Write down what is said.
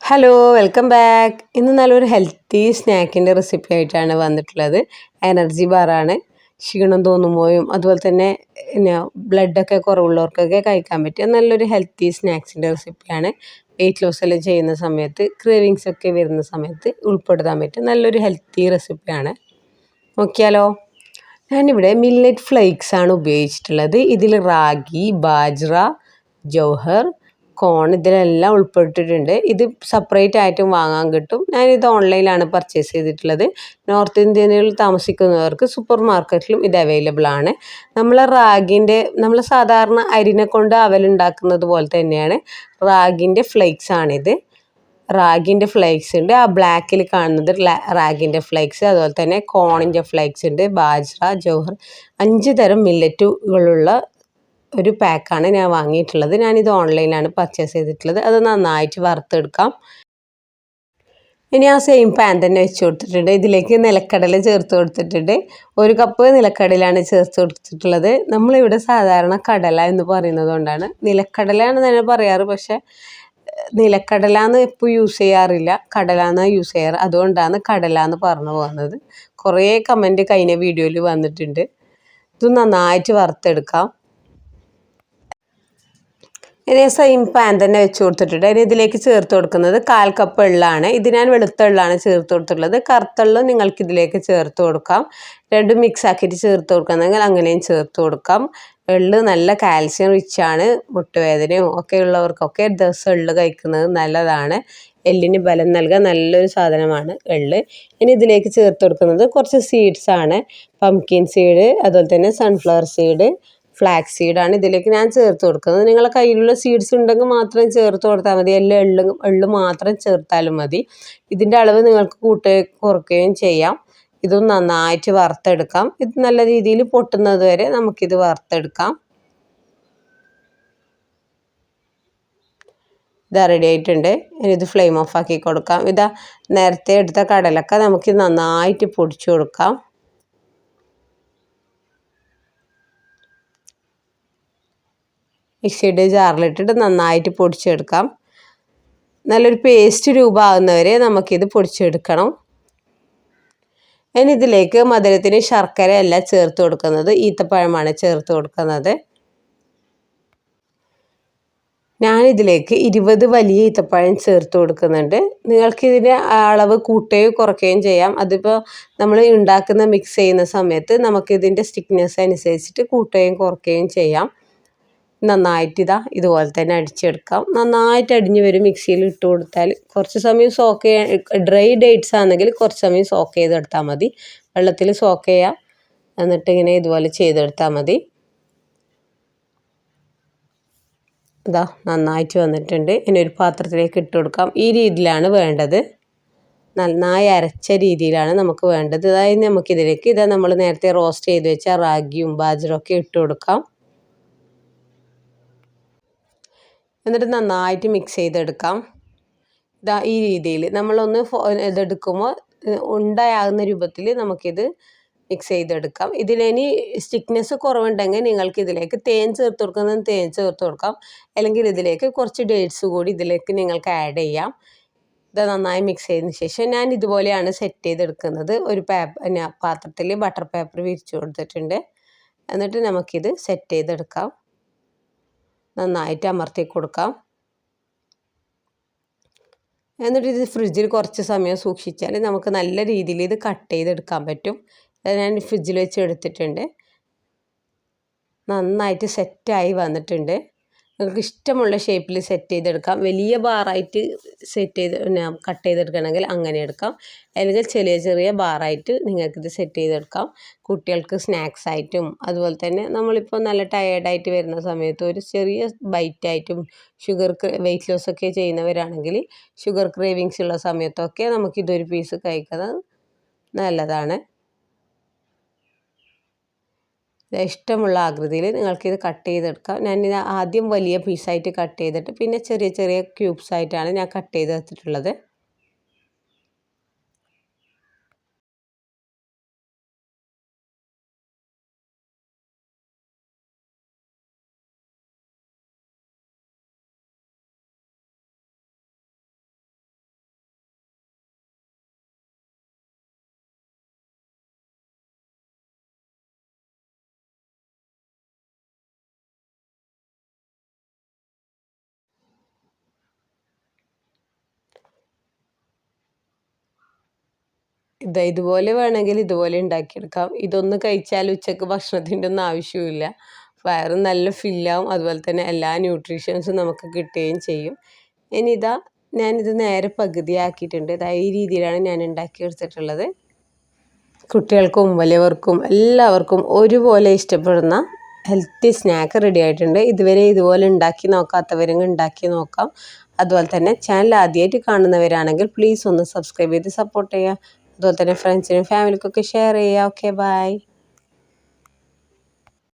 Hello welcome back. ഇന്ന് നല്ലൊരു healthy സ്നാക്കിൻ്റെ recipe ആയിട്ടാണ് വന്നിട്ടുള്ളത്. എനർജി ബാറാണ്. ക്ഷീണം തോന്നുമ്പോഴും അതുപോലെ തന്നെ പിന്നെ ബ്ലഡൊക്കെ കുറവുള്ളവർക്കൊക്കെ കഴിക്കാൻ പറ്റിയ നല്ലൊരു ഹെൽത്തി സ്നാക്സിൻ്റെ റെസിപ്പിയാണ്. വെയിറ്റ് ലോസ് എല്ലാം ചെയ്യുന്ന സമയത്ത് ക്രേവിങ്സ് ഒക്കെ വരുന്ന സമയത്ത് ഉൾപ്പെടുത്താൻ പറ്റിയ നല്ലൊരു ഹെൽത്തി റെസിപ്പിയാണ്. നോക്കിയാലോ. ഞാനിവിടെ മില്ലറ്റ് ഫ്ലേക്സ് ആണ് ഉപയോഗിച്ചിട്ടുള്ളത്. ഇതിൽ റാഗി, ബാജ്ര, ജൗഹർ, കോൺ ഇതിലെല്ലാം ഉൾപ്പെട്ടിട്ടുണ്ട്. ഇത് സെപ്പറേറ്റ് ആയിട്ടും വാങ്ങാൻ കിട്ടും. ഞാനിത് ഓൺലൈനിലാണ് പർച്ചേസ് ചെയ്തിട്ടുള്ളത്. നോർത്ത് ഇന്ത്യയിൽ താമസിക്കുന്നവർക്ക് സൂപ്പർ മാർക്കറ്റിലും ഇത് അവൈലബിൾ ആണ്. നമ്മൾ സാധാരണ അരിനെ കൊണ്ട് അവലുണ്ടാക്കുന്നത് പോലെ തന്നെയാണ് റാഗിൻ്റെ ഫ്ലേക്സ് ആണിത്. റാഗിൻ്റെ ഫ്ലേക്സ് ഉണ്ട്. ആ ബ്ലാക്കിൽ കാണുന്നത് റാഗിൻ്റെ ഫ്ലേക്സ്, അതുപോലെ തന്നെ കോണിൻ്റെ ഫ്ലേക്സ് ഉണ്ട്, ബാജ്ര, ജൗഹർ 5 തരം മില്ലറ്റുകളുള്ള ഒരു പാക്കാണ് ഞാൻ വാങ്ങിയിട്ടുള്ളത്. ഞാനിത് ഓൺലൈനിലാണ് പർച്ചേസ് ചെയ്തിട്ടുള്ളത്. അത് നന്നായിട്ട് വറുത്തെടുക്കാം. ഇനി ആ സെയിം പാൻ തന്നെ വെച്ച് കൊടുത്തിട്ടുണ്ട്. ഇതിലേക്ക് നിലക്കടല ചേർത്ത് കൊടുത്തിട്ടുണ്ട്. 1 കപ്പ് നിലക്കടലയാണ് ചേർത്ത് കൊടുത്തിട്ടുള്ളത്. നമ്മളിവിടെ സാധാരണ കടല എന്ന് പറയുന്നത് കൊണ്ടാണ് നിലക്കടലയാണ് തന്നെ പറയാറ്. പക്ഷേ നിലക്കടല എന്ന് എപ്പോൾ യൂസ് ചെയ്യാറില്ല, കടല എന്നാണ് യൂസ് ചെയ്യാറ്. അതുകൊണ്ടാണ് കടല എന്ന് പറഞ്ഞു പോകുന്നത്. കുറേ കമൻറ്റ് കഴിഞ്ഞ വീഡിയോയിൽ വന്നിട്ടുണ്ട്. ഇത് നന്നായിട്ട് വറുത്തെടുക്കാം. ഇനി സെയിം പാൻ തന്നെ വെച്ച് കൊടുത്തിട്ടുണ്ട്. ഇനി ഇതിലേക്ക് ചേർത്ത് കൊടുക്കുന്നത് 1/4 കപ്പ് എള്ളാണ്. ഇത് ഞാൻ വെളുത്ത എള്ളാണ് ചേർത്ത് കൊടുത്തിട്ടുള്ളത്. കറുത്ത എള്ള് നിങ്ങൾക്ക് ഇതിലേക്ക് ചേർത്ത് കൊടുക്കാം. രണ്ടും മിക്സ് ആക്കിയിട്ട് ചേർത്ത് കൊടുക്കുകയാണെങ്കിൽ അങ്ങനെയും ചേർത്ത് കൊടുക്കാം. എള്ള് നല്ല കാൽസ്യം റിച്ച് ആണ്. മുട്ടുവേദനയും ഒക്കെ ഉള്ളവർക്കൊക്കെ ദിവസം എള്ള് കഴിക്കുന്നത് നല്ലതാണ്. എല്ലിന് ബലം നൽകാൻ നല്ലൊരു സാധനമാണ് എള്ള്. ഇനി ഇതിലേക്ക് ചേർത്ത് കൊടുക്കുന്നത് കുറച്ച് സീഡ്സ് ആണ്. പംകിൻ സീഡ്, അതുപോലെ തന്നെ സൺഫ്ലവർ സീഡ്, ഫ്ലാക്സ് സീഡാണ് ഇതിലേക്ക് ഞാൻ ചേർത്ത് കൊടുക്കുന്നത്. നിങ്ങളുടെ കയ്യിലുള്ള സീഡ്സ് ഉണ്ടെങ്കിൽ മാത്രം ചേർത്ത് കൊടുത്താൽ മതി. എള്ള് മാത്രം ചേർത്താലും മതി. ഇതിൻ്റെ അളവ് നിങ്ങൾക്ക് കൂട്ടുകയും കുറയ്ക്കുകയും ചെയ്യാം. ഇതും നന്നായിട്ട് വറുത്തെടുക്കാം. ഇത് നല്ല രീതിയിൽ പൊട്ടുന്നത് വരെ നമുക്കിത് വറുത്തെടുക്കാം. ഇതാ റെഡി ആയിട്ടുണ്ട്. ഇനി ഇത് ഫ്ലെയിം ഓഫ് ആക്കി കൊടുക്കാം. ഇതാ നേരത്തെ എടുത്ത കടലൊക്കെ നമുക്ക് നന്നായിട്ട് പൊടിച്ചു കൊടുക്കാം. മിക്സിയുടെ ജാറിലിട്ടിട്ട് നന്നായിട്ട് പൊടിച്ചെടുക്കാം. നല്ലൊരു പേസ്റ്റ് രൂപമാകുന്നവരെ നമുക്കിത് പൊടിച്ചെടുക്കണം. ഇനി ഇതിലേക്ക് മധുരത്തിന് ശർക്കരയല്ല ചേർത്ത് കൊടുക്കുന്നത്, ഈത്തപ്പഴമാണ് ചേർത്ത് കൊടുക്കുന്നത്. ഞാനിതിലേക്ക് 20 വലിയ ഈത്തപ്പഴം ചേർത്ത് കൊടുക്കുന്നുണ്ട്. നിങ്ങൾക്കിതിൻ്റെ അളവ് കൂട്ടുകയോ കുറയ്ക്കുകയും ചെയ്യാം. അതിപ്പോൾ നമ്മൾ മിക്സ് ചെയ്യുന്ന സമയത്ത് നമുക്കിതിൻ്റെ സ്റ്റിക്നെസ് അനുസരിച്ചിട്ട് കൂട്ടുകയും കുറയ്ക്കുകയും ചെയ്യാം. നന്നായിട്ട് ഇതുപോലെ തന്നെ അടിച്ചെടുക്കാം. നന്നായിട്ട് അടിഞ്ഞ് വരും. മിക്സിയിൽ ഇട്ട് കൊടുത്താൽ കുറച്ച് സമയം ഡ്രൈ ഡേറ്റ്സ് ആണെങ്കിൽ കുറച്ച് സമയം സോക്ക് ചെയ്തെടുത്താൽ മതി. വെള്ളത്തിൽ സോക്ക് ചെയ്യാം, എന്നിട്ട് ഇങ്ങനെ ഇതുപോലെ ചെയ്തെടുത്താൽ മതി. നന്നായിട്ട് വന്നിട്ടുണ്ട്. ഇനി ഒരു പാത്രത്തിലേക്ക് ഇട്ട് കൊടുക്കാം. ഈ രീതിയിലാണ് വേണ്ടത്. നന്നായി അരച്ച രീതിയിലാണ് നമുക്ക് വേണ്ടത്. അതായത് നമുക്കിതിലേക്ക് നമ്മൾ നേരത്തെ റോസ്റ്റ് ചെയ്ത് വെച്ച റാഗിയും ബാജറൊക്കെ ഇട്ട് കൊടുക്കാം. എന്നിട്ട് നന്നായിട്ട് മിക്സ് ചെയ്തെടുക്കാം. ഈ രീതിയിൽ നമ്മളൊന്ന് ഇതെടുക്കുമ്പോൾ ഉണ്ടാകുന്ന രൂപത്തിൽ നമുക്കിത് മിക്സ് ചെയ്തെടുക്കാം. ഇതിലിനി സ്റ്റിക്നെസ് കുറവുണ്ടെങ്കിൽ നിങ്ങൾക്ക് ഇതിലേക്ക് തേൻ ചേർത്ത് കൊടുക്കുന്നത് തേൻ ചേർത്ത് കൊടുക്കാം. അല്ലെങ്കിൽ ഇതിലേക്ക് കുറച്ച് ഡേറ്റ്സ് കൂടി ഇതിലേക്ക് നിങ്ങൾക്ക് ആഡ് ചെയ്യാം. ഇത് നന്നായി മിക്സ് ചെയ്തതിന് ശേഷം ഞാൻ ഇതുപോലെയാണ് സെറ്റ് ചെയ്തെടുക്കുന്നത്. ഒരു പാത്രത്തിൽ ബട്ടർ പേപ്പർ വിരിച്ചു കൊടുത്തിട്ടുണ്ട്. എന്നിട്ട് നമുക്കിത് സെറ്റ് ചെയ്തെടുക്കാം. നന്നായിട്ട് അമർത്തി കൊടുക്കാം. എന്നിട്ട് ഇത് ഫ്രിഡ്ജിൽ കുറച്ച് സമയം സൂക്ഷിച്ചാൽ നമുക്ക് നല്ല രീതിയിൽ ഇത് കട്ട് ചെയ്തെടുക്കാൻ പറ്റും. ഞാൻ ഫ്രിഡ്ജിൽ വെച്ച് എടുത്തിട്ടുണ്ട്. നന്നായിട്ട് സെറ്റായി വന്നിട്ടുണ്ട്. നിങ്ങൾക്ക് ഇഷ്ടമുള്ള ഷേപ്പിൽ സെറ്റ് ചെയ്തെടുക്കാം. വലിയ ബാറായിട്ട് കട്ട് ചെയ്തെടുക്കണമെങ്കിൽ അങ്ങനെ എടുക്കാം. അല്ലെങ്കിൽ ചെറിയ ചെറിയ ബാറായിട്ട് നിങ്ങൾക്കിത് സെറ്റ് ചെയ്തെടുക്കാം. കുട്ടികൾക്ക് സ്നാക്സ് ആയിട്ടും അതുപോലെ തന്നെ നമ്മളിപ്പോൾ നല്ല ടയേർഡായിട്ട് വരുന്ന സമയത്ത് ഒരു ചെറിയ ബൈറ്റായിട്ടും വെയിറ്റ് ലോസ് ഒക്കെ ചെയ്യുന്നവരാണെങ്കിൽ ഷുഗർ ക്രേവിങ്സ് ഉള്ള സമയത്തൊക്കെ നമുക്കിതൊരു പീസ് കഴിക്കുന്നത് നല്ലതാണ്. ഇഷ്ടമുള്ള ആകൃതിയിൽ നിങ്ങൾക്കിത് കട്ട് ചെയ്തെടുക്കാം. ഞാനിത് ആദ്യം വലിയ പീസായിട്ട് കട്ട് ചെയ്തിട്ട് പിന്നെ ചെറിയ ചെറിയ ക്യൂബ്സ് ആയിട്ടാണ് ഞാൻ കട്ട് ചെയ്തെടുത്തിട്ടുള്ളത്. ഇതുപോലെ വേണമെങ്കിൽ ഇതുപോലെ ഉണ്ടാക്കിയെടുക്കാം. ഇതൊന്ന് കഴിച്ചാൽ ഉച്ചക്ക് ഭക്ഷണത്തിൻ്റെ ഒന്നും ആവശ്യമില്ല. വയറ് നല്ല ഫില്ലാവും. അതുപോലെ തന്നെ എല്ലാ ന്യൂട്രീഷ്യൻസും നമുക്ക് കിട്ടുകയും ചെയ്യും. ഇനി ഞാനിത് നേരെ പകുതിയാക്കിയിട്ടുണ്ട്. ഈ രീതിയിലാണ് ഞാൻ ഉണ്ടാക്കിയെടുത്തിട്ടുള്ളത്. കുട്ടികൾക്കും വലിയവർക്കും എല്ലാവർക്കും ഒരുപോലെ ഇഷ്ടപ്പെടുന്ന ഹെൽത്തി സ്നാക്ക് റെഡി ആയിട്ടുണ്ട്. ഇതുവരെ ഇതുപോലെ ഉണ്ടാക്കി നോക്കാത്തവരെങ്കിൽ ഉണ്ടാക്കി നോക്കാം. അതുപോലെ തന്നെ ചാനൽ ആദ്യമായിട്ട് കാണുന്നവരാണെങ്കിൽ പ്ലീസ് ഒന്ന് സബ്സ്ക്രൈബ് ചെയ്ത് സപ്പോർട്ട് ചെയ്യുക. അതുപോലെ തന്നെ ഫ്രണ്ട്സിനും ഫാമിലിക്കൊക്കെ ഷെയർ ചെയ്യുക. Okay, by.